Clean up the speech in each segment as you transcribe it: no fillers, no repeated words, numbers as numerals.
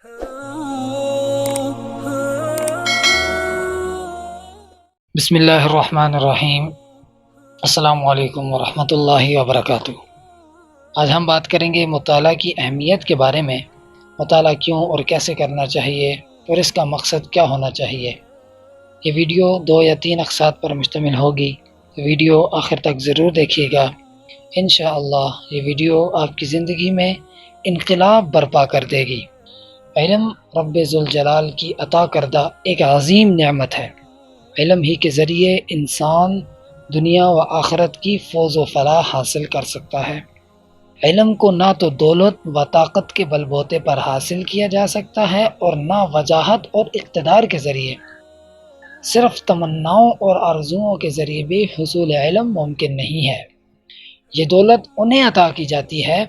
بسم اللہ الرحمن الرحیم۔ السلام علیکم ورحمۃ اللہ وبرکاتہ۔ آج ہم بات کریں گے مطالعہ کی اہمیت کے بارے میں۔ مطالعہ کیوں اور کیسے کرنا چاہیے اور اس کا مقصد کیا ہونا چاہیے۔ یہ ویڈیو 2 یا 3 اقساط پر مشتمل ہوگی، ویڈیو آخر تک ضرور دیکھیے گا۔ انشاءاللہ یہ ویڈیو آپ کی زندگی میں انقلاب برپا کر دے گی۔ علم رب ذوالجلال کی عطا کردہ ایک عظیم نعمت ہے۔ علم ہی کے ذریعے انسان دنیا و آخرت کی فوز و فلاح حاصل کر سکتا ہے۔ علم کو نہ تو دولت و طاقت کے بل بوتے پر حاصل کیا جا سکتا ہے اور نہ وجاہت اور اقتدار کے ذریعے۔ صرف تمناؤں اور آرزوؤں کے ذریعے بھی حصول علم ممکن نہیں ہے۔ یہ دولت انہیں عطا کی جاتی ہے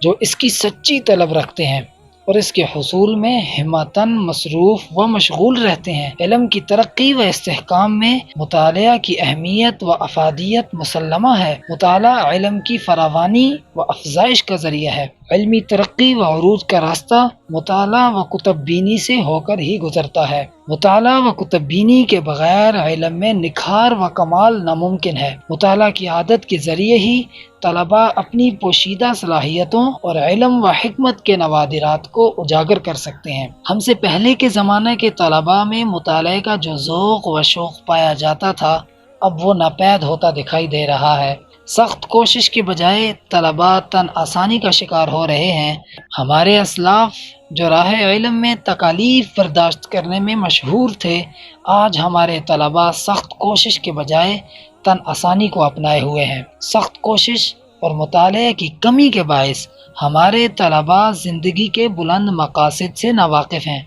جو اس کی سچی طلب رکھتے ہیں اور اس کے حصول میں ہمتاً مصروف و مشغول رہتے ہیں۔ علم کی ترقی و استحکام میں مطالعہ کی اہمیت و افادیت مسلمہ ہے۔ مطالعہ علم کی فراوانی و افزائش کا ذریعہ ہے۔ علمی ترقی و عروج کا راستہ مطالعہ و کتب بینی سے ہو کر ہی گزرتا ہے۔ مطالعہ و کتب بینی کے بغیر علم میں نکھار و کمال ناممکن ہے۔ مطالعہ کی عادت کے ذریعے ہی طلباء اپنی پوشیدہ صلاحیتوں اور علم و حکمت کے نوادرات کو اجاگر کر سکتے ہیں۔ ہم سے پہلے کے زمانے کے طلباء میں مطالعے کا جو ذوق و شوق پایا جاتا تھا، اب وہ ناپید ہوتا دکھائی دے رہا ہے۔ سخت کوشش کے بجائے طلباء تن آسانی کا شکار ہو رہے ہیں۔ ہمارے اسلاف جو راہ علم میں تکالیف برداشت کرنے میں مشہور تھے، آج ہمارے طلباء سخت کوشش کے بجائے تن آسانی کو اپنائے ہوئے ہیں۔ سخت کوشش اور مطالعے کی کمی کے باعث ہمارے طلباء زندگی کے بلند مقاصد سے ناواقف ہیں۔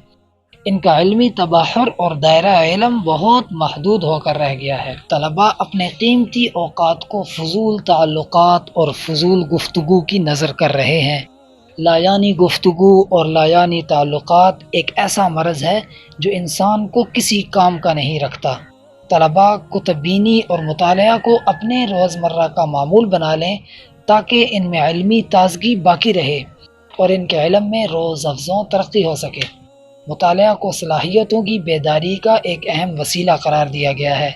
ان کا علمی تبحر اور دائرہ علم بہت محدود ہو کر رہ گیا ہے۔ طلباء اپنے قیمتی اوقات کو فضول تعلقات اور فضول گفتگو کی نظر کر رہے ہیں۔ لایعنی گفتگو اور لایعنی تعلقات ایک ایسا مرض ہے جو انسان کو کسی کام کا نہیں رکھتا۔ طلباء کتب بینی اور مطالعہ کو اپنے روزمرہ کا معمول بنا لیں تاکہ ان میں علمی تازگی باقی رہے اور ان کے علم میں روز افزوں ترقی ہو سکے۔ مطالعہ کو صلاحیتوں کی بیداری کا ایک اہم وسیلہ قرار دیا گیا ہے۔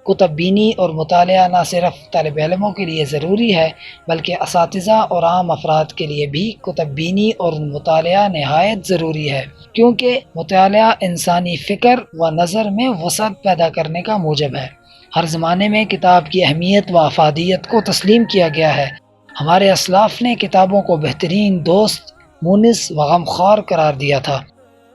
کتب بینی اور مطالعہ نہ صرف طالب علموں کے لیے ضروری ہے بلکہ اساتذہ اور عام افراد کے لیے بھی کتب بینی اور مطالعہ نہایت ضروری ہے، کیونکہ مطالعہ انسانی فکر و نظر میں وسعت پیدا کرنے کا موجب ہے۔ ہر زمانے میں کتاب کی اہمیت و افادیت کو تسلیم کیا گیا ہے۔ ہمارے اسلاف نے کتابوں کو بہترین دوست، مونس و غمخوار قرار دیا تھا۔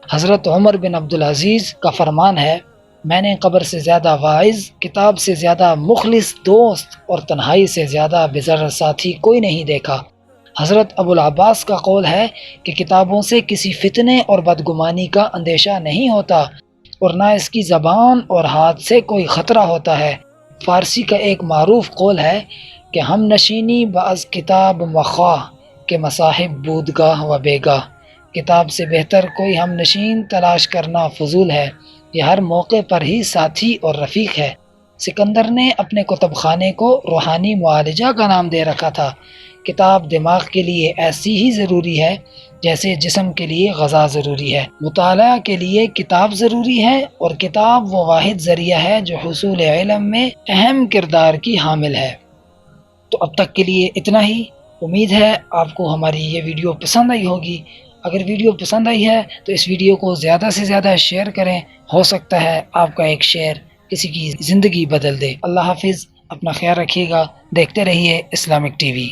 حضرت عمر بن عبدالعزیز کا فرمان ہے، میں نے قبر سے زیادہ واعظ، کتاب سے زیادہ مخلص دوست اور تنہائی سے زیادہ بزر ساتھی کوئی نہیں دیکھا۔ حضرت ابو العباس کا قول ہے کہ کتابوں سے کسی فتنے اور بدگمانی کا اندیشہ نہیں ہوتا اور نہ اس کی زبان اور ہاتھ سے کوئی خطرہ ہوتا ہے۔ فارسی کا ایک معروف قول ہے کہ ہم نشینی بعض کتاب مخواہ کے مصاحب بودگاہ و بیگاہ۔ کتاب سے بہتر کوئی ہم نشین تلاش کرنا فضول ہے، یہ ہر موقع پر ہی ساتھی اور رفیق ہے۔ سکندر نے اپنے کتب خانے کو روحانی معالجہ کا نام دے رکھا تھا۔ کتاب دماغ کے لیے ایسی ہی ضروری ہے جیسے جسم کے لیے غذا ضروری ہے۔ مطالعہ کے لیے کتاب ضروری ہے اور کتاب وہ واحد ذریعہ ہے جو حصول علم میں اہم کردار کی حامل ہے۔ تو اب تک کے لیے اتنا ہی۔ امید ہے آپ کو ہماری یہ ویڈیو پسند آئی ہوگی۔ اگر ویڈیو پسند آئی ہے تو اس ویڈیو کو زیادہ سے زیادہ شیئر کریں، ہو سکتا ہے آپ کا ایک شیئر کسی کی زندگی بدل دے۔ اللہ حافظ، اپنا خیال رکھیے گا، دیکھتے رہیے اسلامک ٹی وی۔